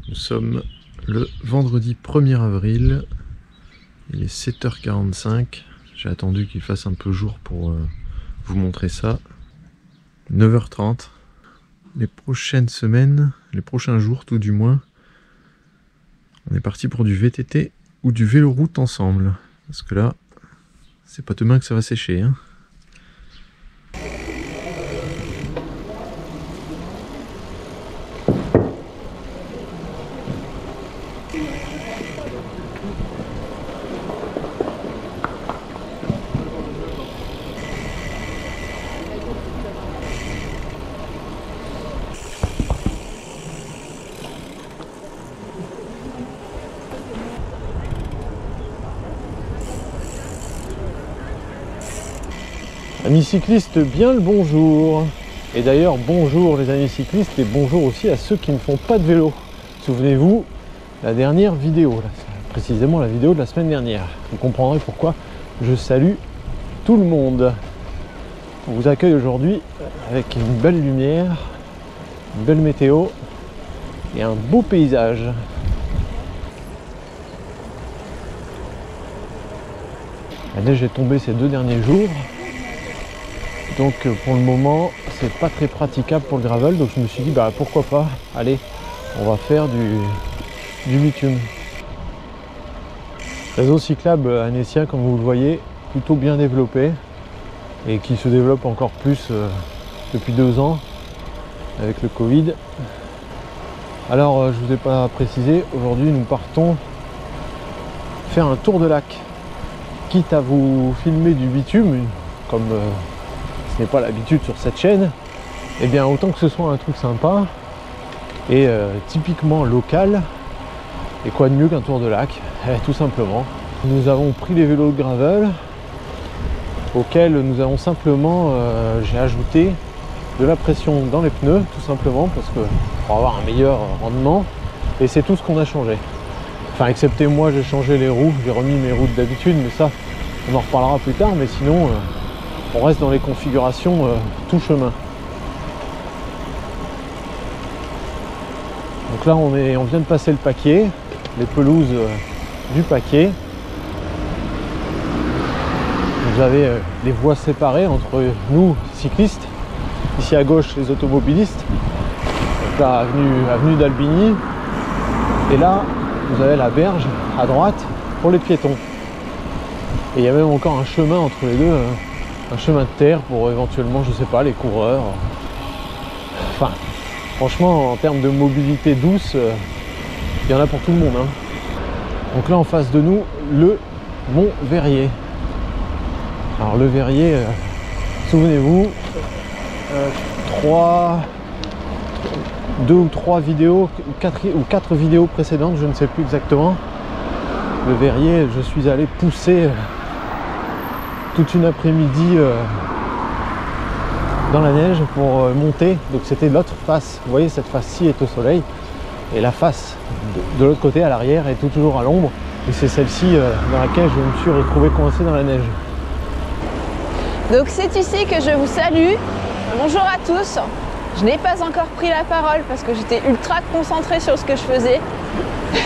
Nous sommes le vendredi 1er avril, il est 7h45, j'ai attendu qu'il fasse un peu jour pour vous montrer ça. 9h30, les prochaines semaines, les prochains jours tout du moins, on est parti pour du VTT ou du vélo-route ensemble, parce que là, c'est pas demain que ça va sécher, hein. Amis cyclistes, bien le bonjour. Et d'ailleurs bonjour les amis cyclistes et bonjour aussi à ceux qui ne font pas de vélo. Souvenez-vous, la dernière vidéo, là, précisément la vidéo de la semaine dernière. Vous comprendrez pourquoi je salue tout le monde. On vous accueille aujourd'hui avec une belle lumière, une belle météo et un beau paysage. La neige est tombée ces 2 derniers jours. Donc pour le moment c'est pas très praticable pour le gravel, donc je me suis dit bah pourquoi pas, allez on va faire du bitume. Réseau cyclable annécien comme vous le voyez, plutôt bien développé et qui se développe encore plus depuis 2 ans avec le Covid. Alors je vous ai pas précisé, aujourd'hui nous partons faire un tour de lac, quitte à vous filmer du bitume comme n'est pas l'habitude sur cette chaîne, et bien autant que ce soit un truc sympa et typiquement local. Et quoi de mieux qu'un tour de lac, tout simplement. Nous avons pris les vélos de gravel auxquels nous avons simplement j'ai ajouté de la pression dans les pneus, tout simplement parce que pour avoir un meilleur rendement, et c'est tout ce qu'on a changé. Enfin excepté moi, j'ai changé les roues, j'ai remis mes roues d'habitude, mais ça on en reparlera plus tard. Mais sinon on reste dans les configurations tout chemin. Donc là on vient de passer le Paquier, les pelouses du Paquier. Vous avez les voies séparées entre nous cyclistes, ici à gauche les automobilistes, donc là avenue d'Albigny, et là vous avez la berge à droite pour les piétons. Et il y a même encore un chemin entre les deux, un chemin de terre pour éventuellement, je sais pas, les coureurs. Enfin, franchement, en termes de mobilité douce, il y en a pour tout le monde, hein. Donc là, en face de nous, le Mont Verrier. Alors le Verrier, souvenez-vous, 2 ou 3 vidéos, 4 vidéos précédentes, je ne sais plus exactement. Le Verrier, je suis allé pousser toute une après-midi dans la neige pour monter. Donc c'était l'autre face, vous voyez cette face-ci est au soleil et la face de l'autre côté à l'arrière est toujours à l'ombre, et c'est celle-ci dans laquelle je me suis retrouvé coincé dans la neige. Donc c'est ici que je vous salue. Bonjour à tous. Je n'ai pas encore pris la parole parce que j'étais ultra concentrée sur ce que je faisais.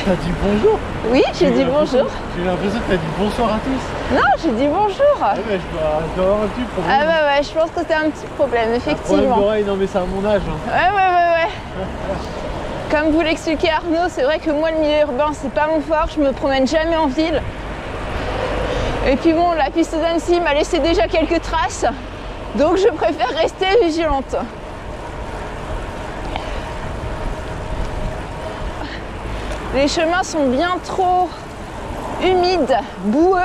T'as dit bonjour? Oui, j'ai dit bonjour. J'ai l'impression que t'as dit bonsoir à tous. Non, j'ai dit bonjour. Ah bah, je dois avoir un petit problème. Ah bah ouais, je pense que c'est un petit problème, effectivement. Un problème d'oreille, non mais c'est à mon âge, hein. Ouais. Comme vous l'expliquez Arnaud, c'est vrai que moi le milieu urbain c'est pas mon fort, je me promène jamais en ville. Et puis bon, la piste d'Annecy m'a laissé déjà quelques traces, donc je préfère rester vigilante. Les chemins sont bien trop humides, boueux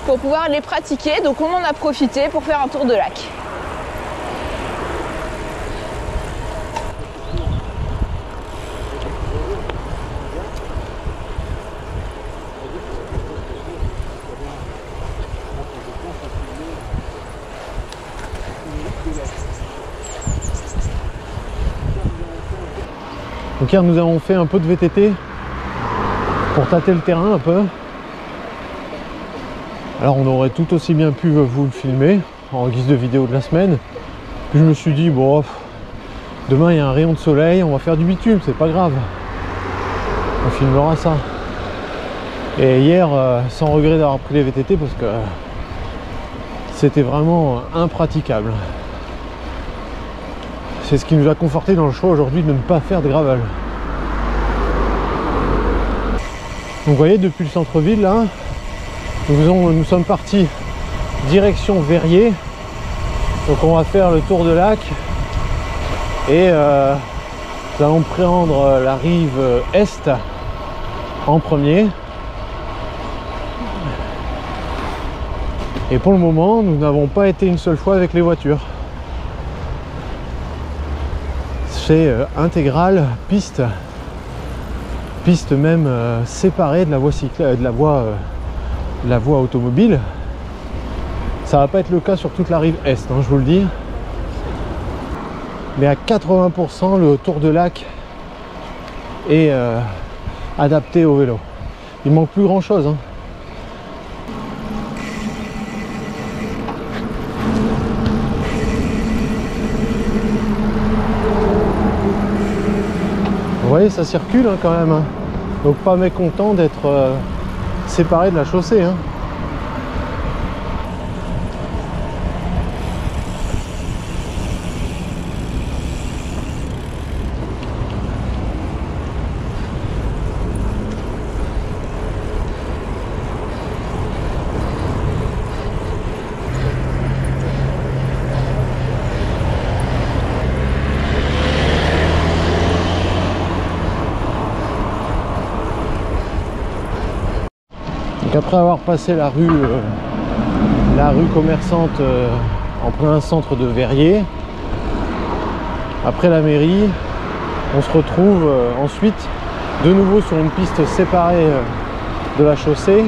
pour pouvoir les pratiquer, donc on en a profité pour faire un tour de lac. Donc hier nous avons fait un peu de VTT pour tâter le terrain un peu. Alors on aurait tout aussi bien pu vous le filmer en guise de vidéo de la semaine. Puis je me suis dit bon, demain il y a un rayon de soleil, on va faire du bitume, c'est pas grave. on filmera ça. Et hier, sans regret d'avoir pris les VTT parce que c'était vraiment impraticable. C'est ce qui nous a conforté dans le choix aujourd'hui de ne pas faire de gravel. Donc vous voyez, depuis le centre-ville là, nous sommes partis direction Verrier. Donc on va faire le tour de lac et nous allons prendre la rive est en premier. Et pour le moment, nous n'avons pas été une seule fois avec les voitures. C'est intégral, piste même séparée de la voie cyclable, de la voie automobile. Ça va pas être le cas sur toute la rive est, hein, je vous le dis. Mais à 80%, le tour de lac est adapté au vélo. Il manque plus grand chose, hein. Vous voyez, ça circule hein, quand même, hein. Donc pas mécontent d'être séparé de la chaussée, hein. Donc après avoir passé la rue commerçante en plein centre de Verrier, après la mairie, on se retrouve ensuite de nouveau sur une piste séparée de la chaussée.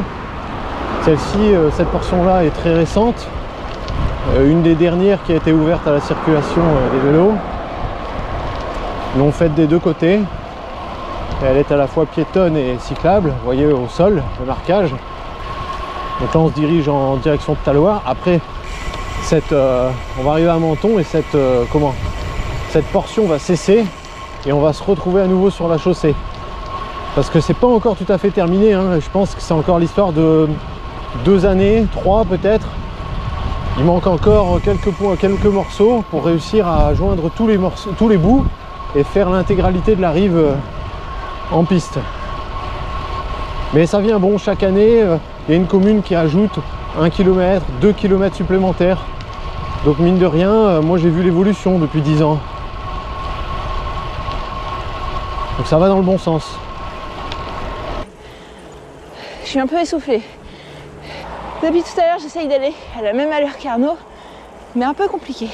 Celle-ci, cette portion-là est très récente, une des dernières qui a été ouverte à la circulation des vélos. Ils l'ont faite des deux côtés. Elle est à la fois piétonne et cyclable, vous voyez au sol le marquage. Donc là on se dirige en direction de Talloires. Après on va arriver à Menton et cette portion va cesser et on va se retrouver à nouveau sur la chaussée. Parce que c'est pas encore tout à fait terminé, hein. Je pense que c'est encore l'histoire de 2 années, 3 peut-être. Il manque encore quelques morceaux pour réussir à joindre tous les bouts et faire l'intégralité de la rive en piste. Mais ça vient bon, chaque année il y a une commune qui ajoute 1 km, 2 km supplémentaires. Donc mine de rien, moi j'ai vu l'évolution depuis 10 ans. Donc ça va dans le bon sens. Je suis un peu essoufflée. Depuis tout à l'heure, j'essaye d'aller à la même allure qu'Arnaud, mais un peu compliqué.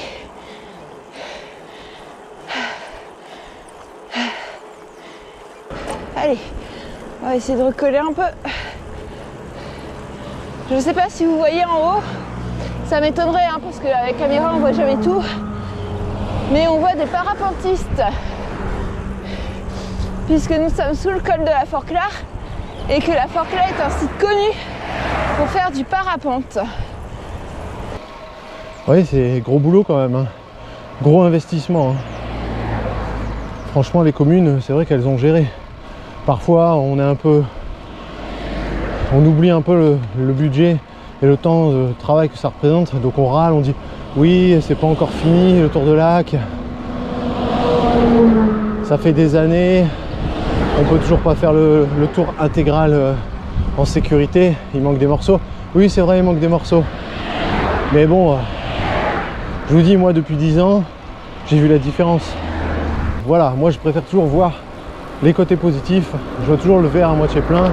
Allez, on va essayer de recoller un peu. Je ne sais pas si vous voyez en haut, ça m'étonnerait hein, parce qu'avec la caméra on voit jamais tout, mais on voit des parapentistes puisque nous sommes sous le col de la Forclaz et que la Forclaz est un site connu pour faire du parapente. Oui, c'est gros boulot quand même, hein. Gros investissement, hein. Franchement les communes, c'est vrai qu'elles ont géré. Parfois on oublie un peu le budget et le temps de travail que ça représente, donc on râle, on dit oui c'est pas encore fini le tour de lac, ça fait des années, on peut toujours pas faire le tour intégral en sécurité, il manque des morceaux. Oui c'est vrai, il manque des morceaux, mais bon, je vous dis, moi depuis 10 ans j'ai vu la différence. Voilà, moi je préfère toujours voir les côtés positifs, je vois toujours le verre à moitié plein.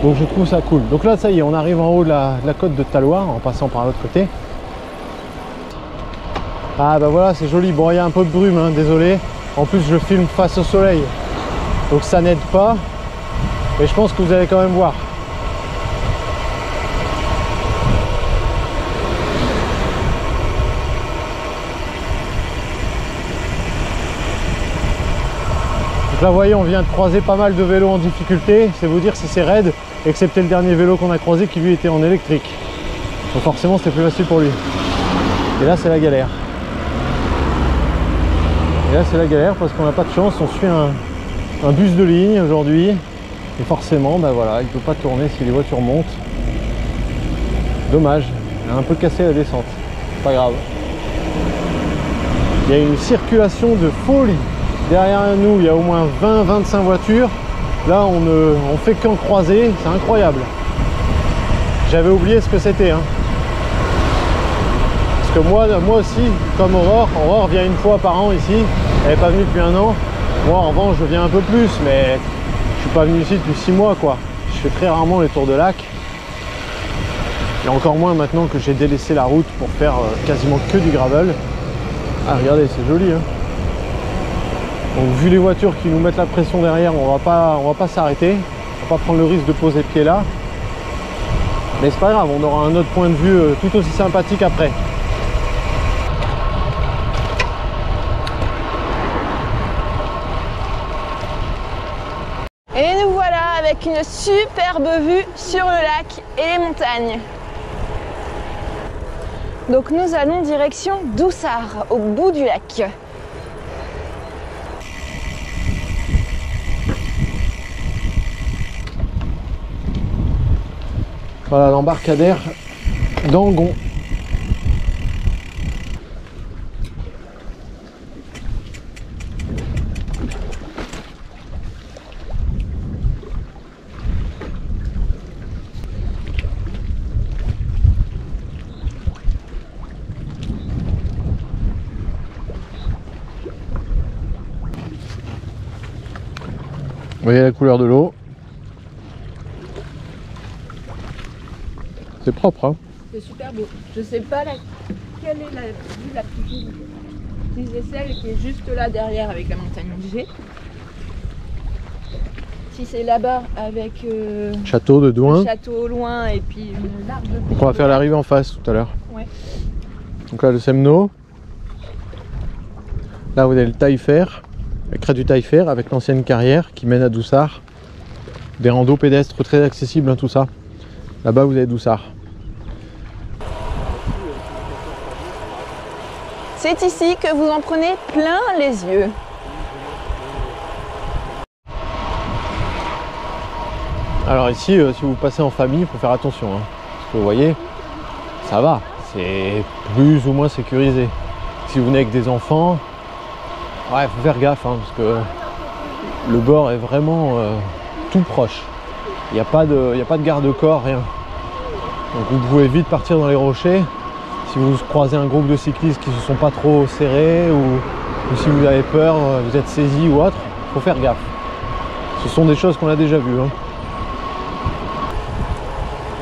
Donc je trouve ça cool. Donc là ça y est, on arrive en haut de la côte de Talloires en passant par l'autre côté. Ah bah voilà, c'est joli. Bon, il y a un peu de brume, hein, désolé. En plus je filme face au soleil, donc ça n'aide pas. Mais je pense que vous allez quand même voir. Donc là vous voyez, on vient de croiser pas mal de vélos en difficulté. C'est vous dire si c'est raide, excepté le dernier vélo qu'on a croisé qui lui était en électrique. Donc forcément c'était plus facile pour lui. Et là c'est la galère. Et là c'est la galère parce qu'on n'a pas de chance, on suit un bus de ligne aujourd'hui. Et forcément, bah voilà, il ne peut pas tourner si les voitures montent. Dommage, il a un peu cassé la descente. Pas grave. Il y a une circulation de folie. Derrière nous, il y a au moins 20-25 voitures. Là, on fait qu'en croiser. C'est incroyable. J'avais oublié ce que c'était. Hein. Parce que moi aussi, comme Aurore vient une fois par an ici. Elle n'est pas venue depuis 1 an. Moi, en revanche, je viens un peu plus, mais je suis pas venu ici depuis 6 mois, quoi. Je fais très rarement les tours de lac. Et encore moins maintenant que j'ai délaissé la route pour faire quasiment que du gravel. Ah, regardez, c'est joli, hein. Donc, vu les voitures qui nous mettent la pression derrière, on va pas s'arrêter. On va pas prendre le risque de poser pied là. Mais c'est pas grave, on aura un autre point de vue tout aussi sympathique après. Et nous voilà avec une superbe vue sur le lac et les montagnes. Donc nous allons direction Doussard, au bout du lac. Voilà l'embarcadère d'Angon. Vous voyez la couleur de l'eau. C'est propre, hein. C'est super beau. Je sais pas quelle est la vue la plus jolie. Si c'est celle qui est juste là derrière avec la montagne G. Si c'est là-bas avec Château de Douin. le château au loin et puis une large vue. On va faire l'arrivée en face tout à l'heure. Ouais. Donc là le Semno. Là vous avez le Taillefer, la crête du Taillefer avec l'ancienne carrière qui mène à Doussard. Des randos pédestres très accessibles, hein, tout ça. Là-bas vous avez Doussard. C'est ici que vous en prenez plein les yeux. Alors ici, si vous passez en famille, il faut faire attention. Hein, parce que vous voyez, ça va, c'est plus ou moins sécurisé. Si vous venez avec des enfants, ouais, il faut faire gaffe, hein, parce que le bord est vraiment tout proche. Il n'y a pas de garde-corps, rien. Donc vous pouvez vite partir dans les rochers. Si vous croisez un groupe de cyclistes qui ne se sont pas trop serrés ou si vous avez peur, vous êtes saisi ou autre, il faut faire gaffe. Ce sont des choses qu'on a déjà vues. Hein.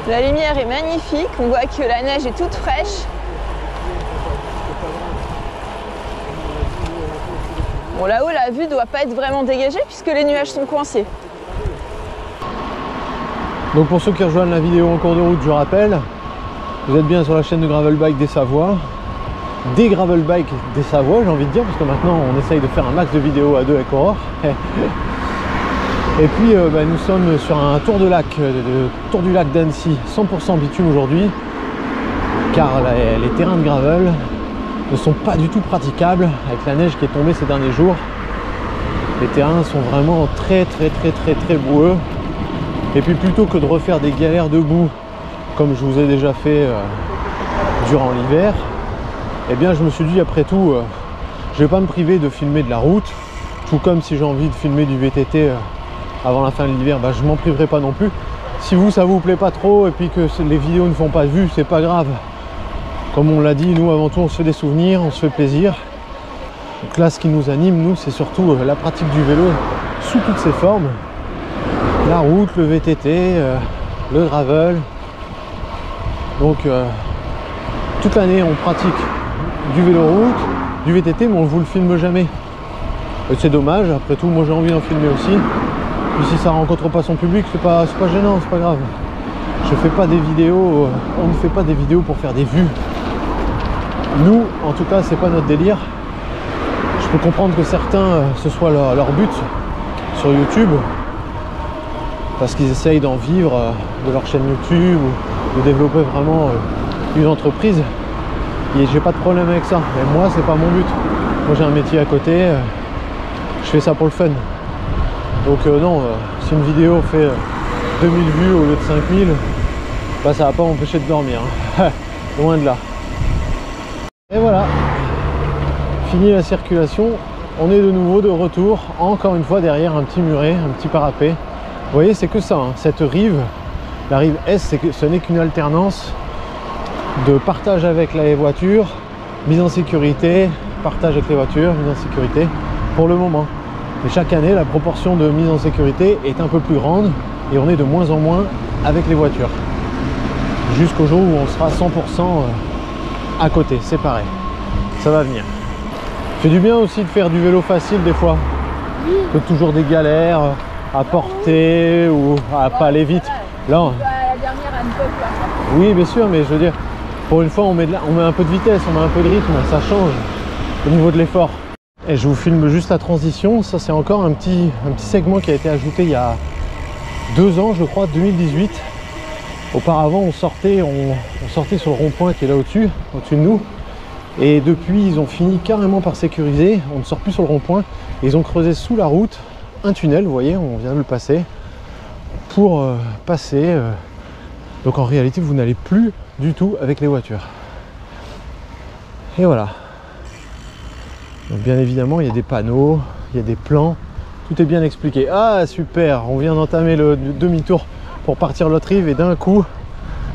La lumière est magnifique, on voit que la neige est toute fraîche. Bon, là-haut, la vue ne doit pas être vraiment dégagée puisque les nuages sont coincés. Donc pour ceux qui rejoignent la vidéo en cours de route, je rappelle, vous êtes bien sur la chaîne de Gravel Bike des Savoies. Des Gravel Bike des Savoies, j'ai envie de dire, parce que maintenant on essaye de faire un max de vidéos à deux avec Aurore. Et puis nous sommes sur un tour de lac, tour du lac d'Annecy, 100% bitume aujourd'hui, car les terrains de gravel ne sont pas du tout praticables avec la neige qui est tombée ces derniers jours. Les terrains sont vraiment très boueux. Et puis plutôt que de refaire des galères de boue comme je vous ai déjà fait durant l'hiver, eh bien je me suis dit après tout, je vais pas me priver de filmer de la route, tout comme si j'ai envie de filmer du VTT avant la fin de l'hiver, je m'en priverai pas non plus. Si vous ça vous plaît pas trop et puis que les vidéos ne font pas de vues, c'est pas grave. Comme on l'a dit, nous avant tout on se fait des souvenirs, on se fait plaisir. Donc là ce qui nous anime, nous, c'est surtout la pratique du vélo sous toutes ses formes. La route, le VTT, le gravel. Donc toute l'année on pratique du vélo route, du VTT, mais on vous le filme jamais. Et c'est dommage, après tout moi j'ai envie d'en filmer aussi. Puis si ça rencontre pas son public, c'est pas gênant, c'est pas grave. Je fais pas des vidéos, on ne fait pas des vidéos pour faire des vues. Nous, en tout cas, c'est pas notre délire. Je peux comprendre que certains, ce soit leur but sur YouTube, parce qu'ils essayent d'en vivre de leur chaîne YouTube ou de développer vraiment une entreprise. Et j'ai pas de problème avec ça. Mais moi, c'est pas mon but. Moi, j'ai un métier à côté. Je fais ça pour le fun. Donc non, si une vidéo fait 2000 vues au lieu de 5000, bah, ça va pas m'empêcher de dormir, hein. Loin de là. Et voilà, fini la circulation, on est de nouveau de retour, encore une fois derrière un petit muret, un petit parapet. Vous voyez, c'est que ça, hein. Cette rive, la rive Est, ce n'est qu'une alternance de partage avec les voitures, mise en sécurité, partage avec les voitures, mise en sécurité pour le moment. Mais chaque année, la proportion de mise en sécurité est un peu plus grande et on est de moins en moins avec les voitures. Jusqu'au jour où on sera 100% à côté, séparés. Ça va venir. Fait du bien aussi de faire du vélo facile des fois. Que toujours des galères à porter ou à pas aller vite. Là, la dernière à une pop là. oui, bien sûr, mais je veux dire, pour une fois, on met un peu de vitesse, on met un peu de rythme, ça change au niveau de l'effort. Et je vous filme juste la transition. Ça, c'est encore un petit segment qui a été ajouté il y a 2 ans, je crois, 2018. Auparavant, on sortait sur le rond-point qui est là au-dessus de nous. Et depuis, ils ont fini carrément par sécuriser. On ne sort plus sur le rond-point. Ils ont creusé sous la route un tunnel, vous voyez, on vient de le passer, pour passer. Donc en réalité, vous n'allez plus du tout avec les voitures. Et voilà. Donc bien évidemment, il y a des panneaux, il y a des plans. Tout est bien expliqué. Ah, super, on vient d'entamer le demi-tour pour partir l'autre rive et d'un coup,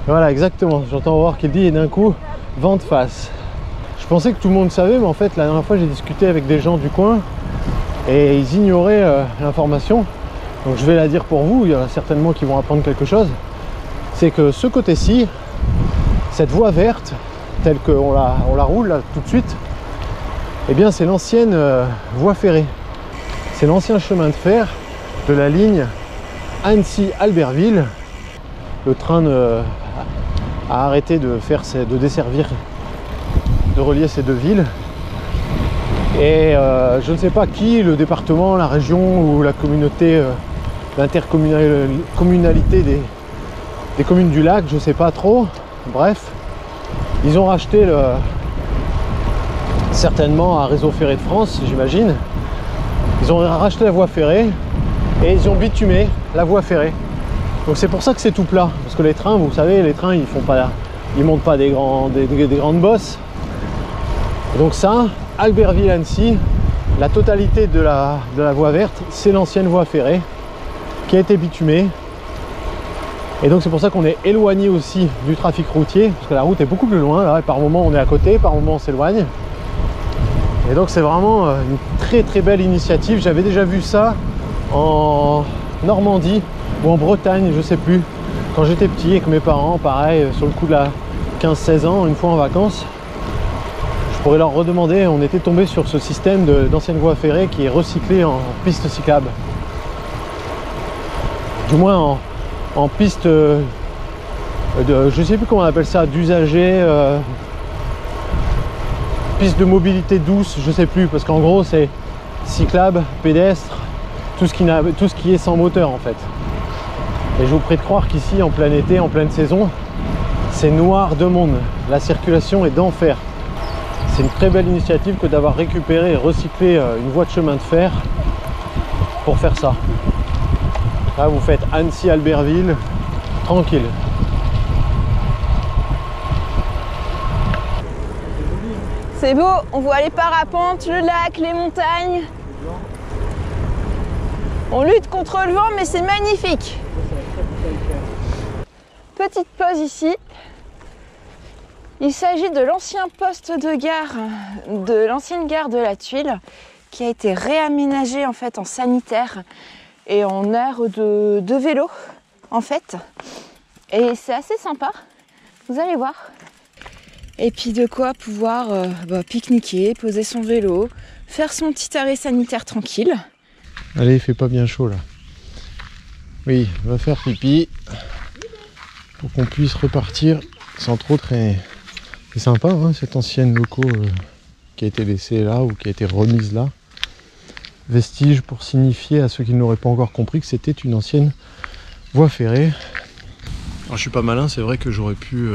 voilà, exactement, j'entends voir qu'il dit et d'un coup, vent de face. Je pensais que tout le monde savait, mais en fait, la dernière fois, j'ai discuté avec des gens du coin et ils ignoraient l'information. Donc je vais la dire pour vous, il y en a certainement qui vont apprendre quelque chose. C'est que ce côté-ci, cette voie verte, telle qu'on la roule là, tout de suite, eh bien c'est l'ancienne voie ferrée. C'est l'ancien chemin de fer de la ligne Annecy-Albertville. Le train a arrêté de desservir, de relier ces deux villes. Et je ne sais pas qui, le département, la région ou la communauté, l'intercommunalité des communes du lac, je ne sais pas trop. Bref, ils ont racheté certainement à Réseau Ferré de France, j'imagine. Ils ont racheté la voie ferrée et ils ont bitumé la voie ferrée. Donc c'est pour ça que c'est tout plat. Parce que les trains, vous savez, les trains, ils montent pas des grandes bosses. Et donc ça, Albertville-Annecy, la totalité de la voie verte, c'est l'ancienne voie ferrée qui a été bitumée. Et donc c'est pour ça qu'on est éloigné aussi du trafic routier, parce que la route est beaucoup plus loin là, et par moment on est à côté, par moment on s'éloigne. Et donc c'est vraiment une très très belle initiative. J'avais déjà vu ça en Normandie ou en Bretagne, je sais plus, quand j'étais petit avec mes parents, pareil, sur le coup de la 15-16 ans, une fois en vacances. Je pourrais leur redemander, on était tombé sur ce système d'ancienne voie ferrée qui est recyclé en piste cyclable. Du moins en piste je sais plus comment on appelle ça, d'usagers, piste de mobilité douce, je sais plus, parce qu'en gros c'est cyclable, pédestre, tout ce qui est sans moteur en fait. Et je vous prie de croire qu'ici en plein été, en pleine saison, c'est noir de monde, la circulation est d'enfer. C'est une très belle initiative que d'avoir récupéré et recyclé une voie de chemin de fer pour faire ça. Là vous faites Annecy-Albertville, tranquille. C'est beau, on voit les parapentes, le lac, les montagnes. On lutte contre le vent, mais c'est magnifique. Petite pause ici. Il s'agit de l'ancien poste de gare, de l'ancienne gare de la Tuile, qui a été réaménagé en fait en sanitaire et en aire de vélo en fait. Et c'est assez sympa, vous allez voir. Et puis de quoi pouvoir pique-niquer, poser son vélo, faire son petit arrêt sanitaire tranquille. Allez, il fait pas bien chaud là. Oui, on va faire pipi pour qu'on puisse repartir sans trop traîner. C'est sympa hein, cette ancienne loco qui a été laissée là ou qui a été remise là. Vestige pour signifier à ceux qui ne l'auraient pas encore compris que c'était une ancienne voie ferrée. Alors je suis pas malin, c'est vrai que j'aurais pu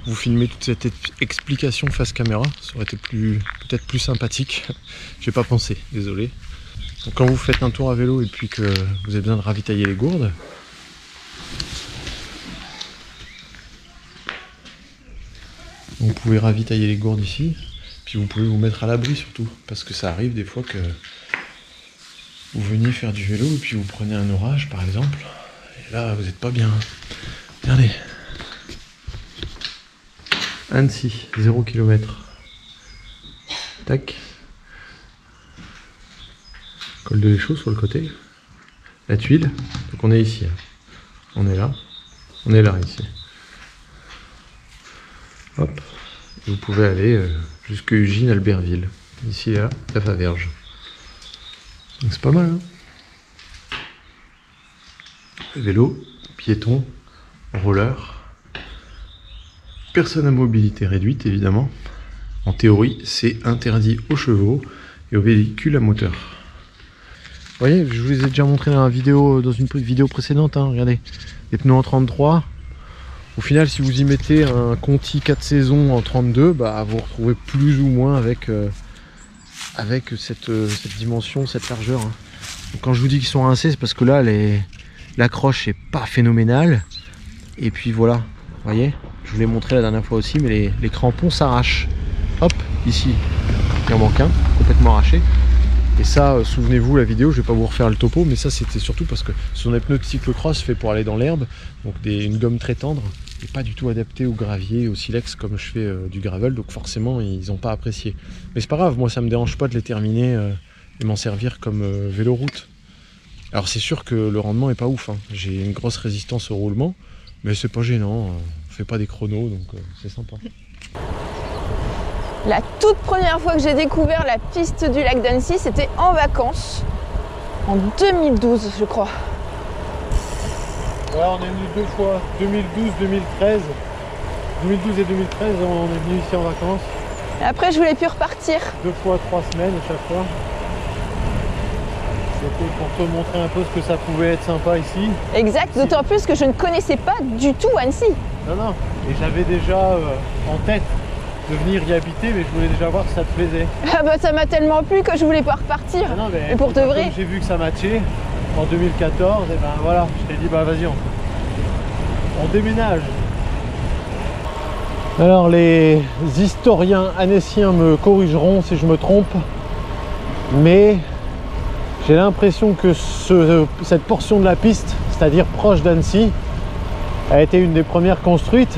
vous filmer toute cette explication face caméra, ça aurait été peut-être plus sympathique. J'ai pas pensé, désolé. Donc quand vous faites un tour à vélo et puis que vous avez besoin de ravitailler les gourdes, vous pouvez ravitailler les gourdes ici, puis vous pouvez vous mettre à l'abri surtout, parce que ça arrive des fois que vous veniez faire du vélo et puis vous prenez un orage par exemple, et là vous n'êtes pas bien. Regardez. Annecy, 0 km. Tac. Col de l'Échaud sur le côté. La Tuile. Donc on est ici. On est là. On est là ici. Hop. Et vous pouvez aller jusqu'à Ugine, Albertville. Ici, là, la Faverge. Donc c'est pas mal, hein. Vélo, piéton, roller. Personne à mobilité réduite, évidemment. En théorie, c'est interdit aux chevaux et aux véhicules à moteur. Vous voyez, je vous les ai déjà montré dans une vidéo précédente, hein, regardez. Les pneus en 33. Au final, si vous y mettez un Conti 4 saisons en 32, bah, vous retrouvez plus ou moins avec cette dimension, cette largeur, hein. Donc, quand je vous dis qu'ils sont rincés, c'est parce que là, l'accroche est pas phénoménale. Et puis voilà, vous voyez, je vous l'ai montré la dernière fois aussi, mais les crampons s'arrachent. Hop, ici, il en manque un, complètement arraché. Et ça, souvenez-vous, la vidéo, je vais pas vous refaire le topo, mais ça c'était surtout parce que ce sont des pneus de cyclocross faits pour aller dans l'herbe, donc une gomme très tendre, et pas du tout adaptée au gravier, au silex comme je fais du gravel, donc forcément ils n'ont pas apprécié. Mais c'est pas grave, moi ça me dérange pas de les terminer et m'en servir comme vélo-route. Alors c'est sûr que le rendement est pas ouf, hein. J'ai une grosse résistance au roulement, mais c'est pas gênant, on fait pas des chronos, donc c'est sympa. La toute première fois que j'ai découvert la piste du lac d'Annecy, c'était en vacances, en 2012 je crois. Ouais, on est venu 2 fois, 2012, 2013. 2012 et 2013, on est venu ici en vacances. Et après je voulais plus repartir. 2 fois 3 semaines à chaque fois. C'était pour te montrer un peu ce que ça pouvait être sympa ici. Exact, d'autant plus que je ne connaissais pas du tout Annecy. Non, non, et j'avais déjà en tête de venir y habiter, mais je voulais déjà voir si ça te plaisait. Ah bah ça m'a tellement plu que je voulais pas repartir. Ah non, mais et pour de vrai. Comme j'ai vu que ça matchait en 2014, et ben voilà, je t'ai dit bah vas-y, on déménage. Alors les historiens annéciens me corrigeront si je me trompe, mais j'ai l'impression que cette portion de la piste, c'est-à-dire proche d'Annecy, a été une des premières construites.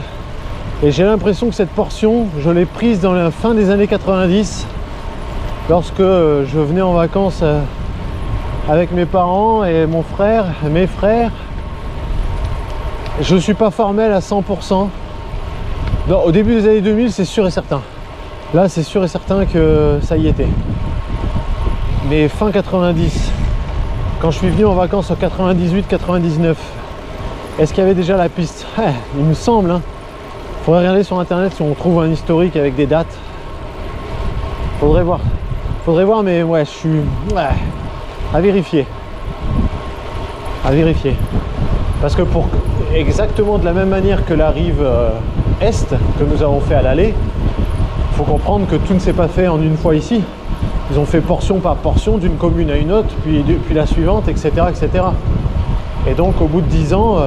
Et j'ai l'impression que cette portion, je l'ai prise dans la fin des années 90, lorsque je venais en vacances avec mes parents et mes frères. Je ne suis pas formel à 100%. Non, au début des années 2000, c'est sûr et certain. Là, c'est sûr et certain que ça y était. Mais fin 90, quand je suis venu en vacances en 98-99, est-ce qu'il y avait déjà la piste? Il me semble, hein. Faudrait regarder sur internet si on trouve un historique avec des dates. Faudrait voir, mais ouais, je suis... Ouais, à vérifier. À vérifier. Parce que pour exactement de la même manière que la rive est que nous avons fait à l'aller, il faut comprendre que tout ne s'est pas fait en une fois ici. Ils ont fait portion par portion d'une commune à une autre, puis la suivante, etc., etc. Et donc au bout de 10 ans,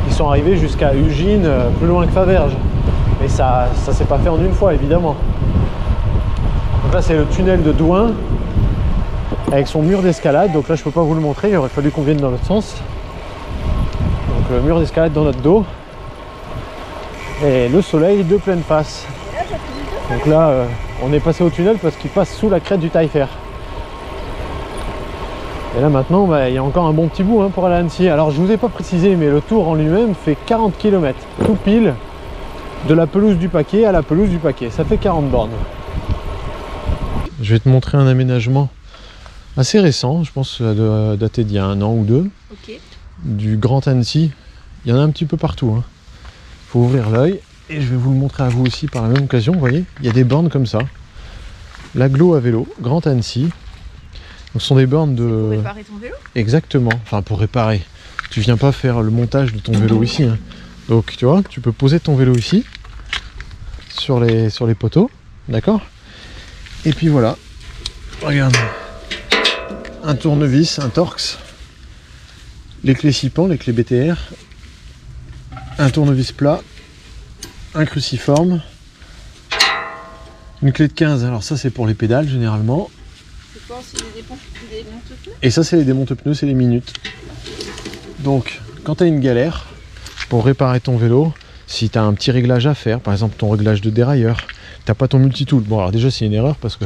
ils sont arrivés jusqu'à Ugine, plus loin que Faverges. Mais ça s'est pas fait en une fois, évidemment. Donc là, c'est le tunnel de Douin, avec son mur d'escalade. Donc là, je peux pas vous le montrer, il aurait fallu qu'on vienne dans l'autre sens. Donc le mur d'escalade dans notre dos. Et le soleil de pleine face. Donc là, on est passé au tunnel parce qu'il passe sous la crête du Taillefer. Et là maintenant, bah, il y a encore un bon petit bout, hein, pour aller à Annecy. Alors je vous ai pas précisé, mais le tour en lui-même fait 40 km, tout pile, de la pelouse du Paquet à la pelouse du Paquet. Ça fait 40 bornes. Je vais te montrer un aménagement assez récent, je pense daté d'il y a 1 an ou 2. Okay. Du Grand Annecy. Il y en a un petit peu partout, hein. Faut ouvrir l'œil. Et je vais vous le montrer à vous aussi par la même occasion. Vous voyez, il y a des bornes comme ça. L'agglo à vélo, Grand Annecy. Donc, ce sont des bornes de... Pour réparer ton vélo ? Exactement, enfin pour réparer. Tu viens pas faire le montage de ton vélo ici, hein. Donc tu vois, tu peux poser ton vélo ici, sur les poteaux, d'accord ? Et puis voilà, regarde. un tournevis, un Torx, les clés 6 pans, les clés BTR, un tournevis plat, un cruciforme, une clé de 15, alors ça c'est pour les pédales généralement. C'est quoi aussi des monte-pneus? Et ça c'est les démonte-pneus, c'est les minutes. Donc quand tu as une galère pour réparer ton vélo, si tu as un petit réglage à faire, par exemple ton réglage de dérailleur, t'as pas ton multitool. Bon alors déjà c'est une erreur parce que...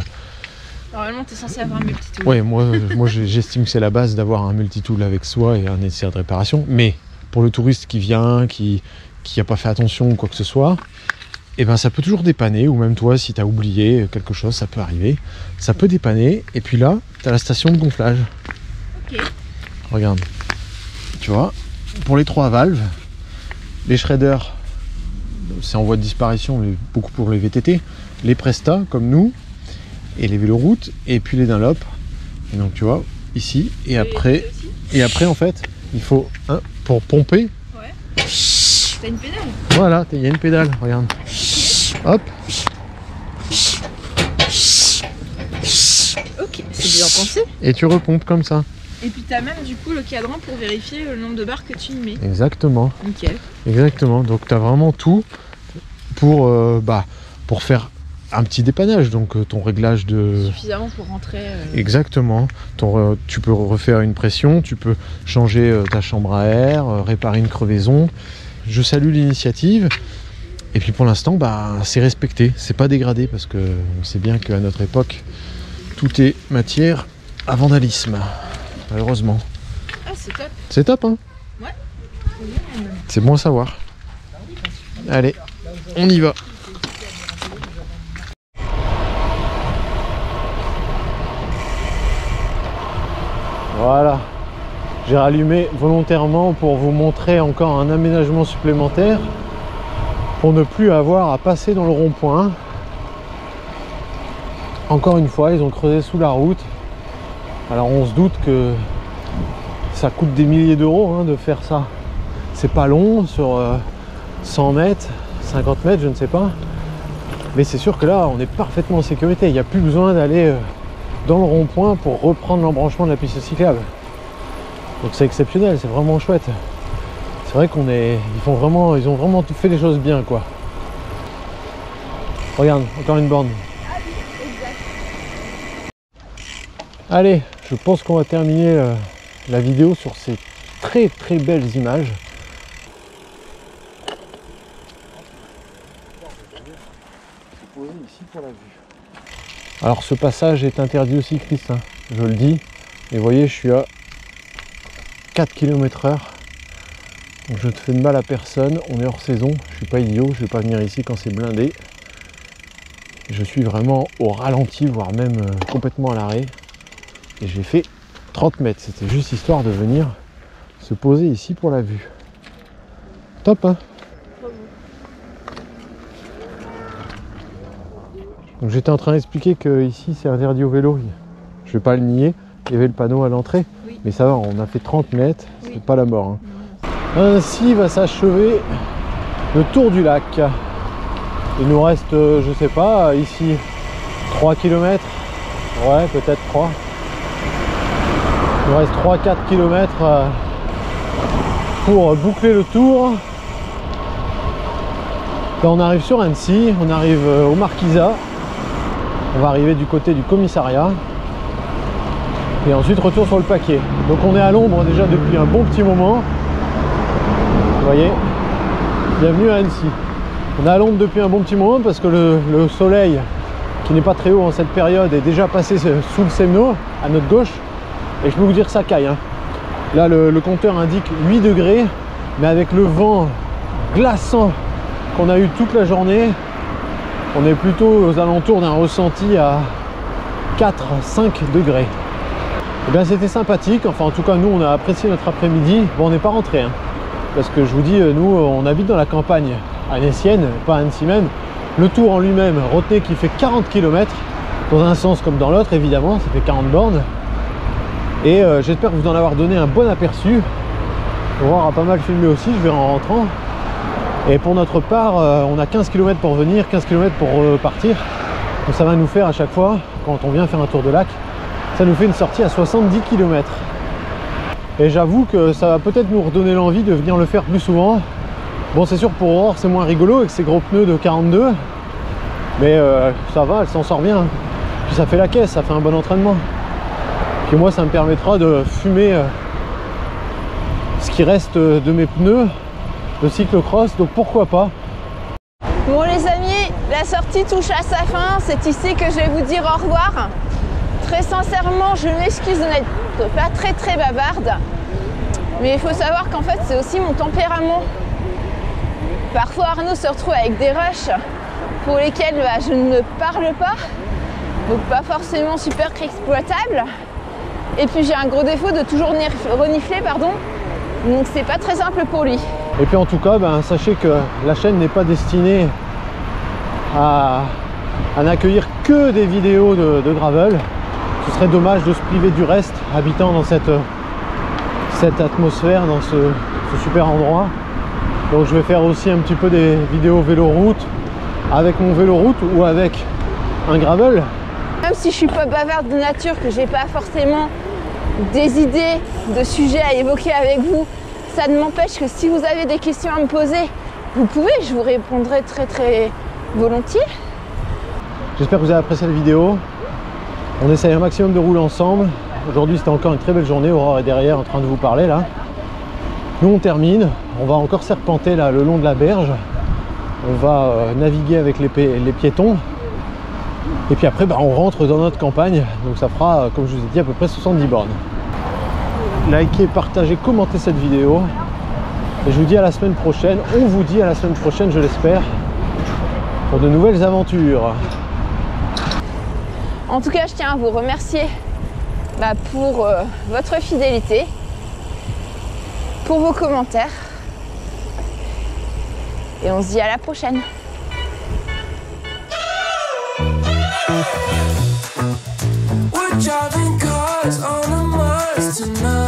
Normalement tu es censé avoir un multitool. Ouais, moi j'estime que c'est la base d'avoir un multitool avec soi et un nécessaire de réparation. Mais pour le touriste qui vient, qui n'a pas fait attention ou quoi que ce soit, et ben ça peut toujours dépanner, ou même toi si tu as oublié quelque chose, ça peut arriver. Ça peut dépanner, et puis là, tu as la station de gonflage. Ok. Regarde. Tu vois, pour les 3 valves, les shredders, c'est en voie de disparition, mais beaucoup pour les VTT, les Presta comme nous, et les véloroutes, et puis les Dunlop. Et donc tu vois, ici, et après en fait, il faut, pour pomper. Ouais. T'as une pédale? Voilà, il y a une pédale, regarde. Hop. Ok, c'est bien pensé. Et tu repompes comme ça. Et puis t'as même du coup le cadran pour vérifier le nombre de barres que tu y mets. Exactement. Nickel. Exactement. Donc tu as vraiment tout pour faire un petit dépannage. Donc ton réglage de... Suffisamment pour rentrer. Exactement. Tu peux refaire une pression, tu peux changer ta chambre à air, réparer une crevaison. Je salue l'initiative. Et puis pour l'instant, c'est respecté, c'est pas dégradé parce que on sait bien qu'à notre époque, tout est matière à vandalisme, malheureusement. Ah, c'est top. C'est top, hein? Ouais. C'est bon à savoir. Allez, on y va. Voilà. J'ai rallumé volontairement pour vous montrer encore un aménagement supplémentaire pour ne plus avoir à passer dans le rond-point. Encore une fois, ils ont creusé sous la route. Alors on se doute que ça coûte des milliers d'euros de faire ça. C'est pas long, sur 100 mètres, 50 mètres, je ne sais pas. Mais c'est sûr que là, on est parfaitement en sécurité. Il n'y a plus besoin d'aller dans le rond-point pour reprendre l'embranchement de la piste cyclable. Donc c'est exceptionnel, c'est vraiment chouette. C'est vrai ils ont vraiment tout fait les choses bien, quoi. Regarde, encore une borne. Allez, je pense qu'on va terminer la vidéo sur ces très très belles images. Alors ce passage est interdit aux cyclistes, je le dis. Et vous voyez, je suis à 4 km/h. Donc je ne fais de mal à personne, on est hors saison, je suis pas idiot, je vais pas venir ici quand c'est blindé. Je suis vraiment au ralenti, voire même complètement à l'arrêt. Et j'ai fait 30 mètres, c'était juste histoire de venir se poser ici pour la vue. Top, hein? Donc j'étais en train d'expliquer que ici c'est interdit au vélo. Je vais pas le nier, il y avait le panneau à l'entrée. Oui. Mais ça va, on a fait 30 mètres, oui. C'est pas la mort. Hein. Ainsi va s'achever le tour du lac. Il nous reste, je sais pas, ici 3 km. Ouais, peut-être 3. Il nous reste 3-4 km pour boucler le tour. Là, on arrive sur Annecy, on arrive au Marquisat. On va arriver du côté du commissariat. Et ensuite retour sur le Paquier. Donc on est à l'ombre déjà depuis un bon petit moment. Vous voyez, bienvenue à Annecy. On est à l'ombre depuis un bon petit moment parce que le soleil, qui n'est pas très haut en cette période, est déjà passé sous le Semno, à notre gauche. Et je peux vous dire que ça caille. Hein. Là, le compteur indique 8 degrés, mais avec le vent glaçant qu'on a eu toute la journée, on est plutôt aux alentours d'un ressenti à 4-5 degrés. Et bien c'était sympathique, enfin en tout cas nous on a apprécié notre après-midi. Bon, on n'est pas rentré, hein, parce que je vous dis, nous on habite dans la campagne annécienne, pas à Annecy même. Le tour en lui-même, retenez qu'il fait 40 km, dans un sens comme dans l'autre évidemment, ça fait 40 bornes. Et j'espère vous en avoir donné un bon aperçu. Aurore a pas mal filmé aussi, je verrai en rentrant. Et pour notre part, on a 15 km pour venir, 15 km pour repartir. Donc ça va nous faire à chaque fois, quand on vient faire un tour de lac, Ça nous fait une sortie à 70 km. Et j'avoue que ça va peut-être nous redonner l'envie de venir le faire plus souvent. Bon, c'est sûr pour Aurore c'est moins rigolo avec ses gros pneus de 42. Mais ça va, elle s'en sort bien. Puis ça fait la caisse, ça fait un bon entraînement. Puis moi ça me permettra de fumer ce qui reste de mes pneus de cyclocross, donc pourquoi pas. Bon les amis, la sortie touche à sa fin, c'est ici que je vais vous dire au revoir. Très sincèrement, je m'excuse de n'être pas très bavarde, mais il faut savoir qu'en fait c'est aussi mon tempérament. Parfois Arnaud se retrouve avec des rushs pour lesquels je ne parle pas, donc pas forcément super exploitable. Et puis j'ai un gros défaut de toujours renifler, donc c'est pas très simple pour lui. Et puis en tout cas, sachez que la chaîne n'est pas destinée à n'accueillir que des vidéos de gravel. Ce serait dommage de se priver du reste, habitant dans cette atmosphère, dans ce super endroit. Donc je vais faire aussi un petit peu des vidéos vélo-route, avec mon vélo-route ou avec un gravel. Même si je suis pas bavarde de nature, que j'ai pas forcément des idées de sujets à évoquer avec vous, ça ne m'empêche que si vous avez des questions à me poser, vous pouvez, je vous répondrai très volontiers. J'espère que vous avez apprécié la vidéo. On essaye un maximum de rouler ensemble. Aujourd'hui c'était encore une très belle journée, Aurore est derrière en train de vous parler là. Nous on termine, on va encore serpenter là le long de la berge. On va naviguer avec les piétons. Et puis après on rentre dans notre campagne. Donc ça fera, comme je vous ai dit, à peu près 70 bornes. Likez, partagez, commentez cette vidéo. Et je vous dis à la semaine prochaine. On vous dit à la semaine prochaine, je l'espère, pour de nouvelles aventures. En tout cas, je tiens à vous remercier pour votre fidélité, pour vos commentaires. Et on se dit à la prochaine. We're driving cars on a Mars tonight.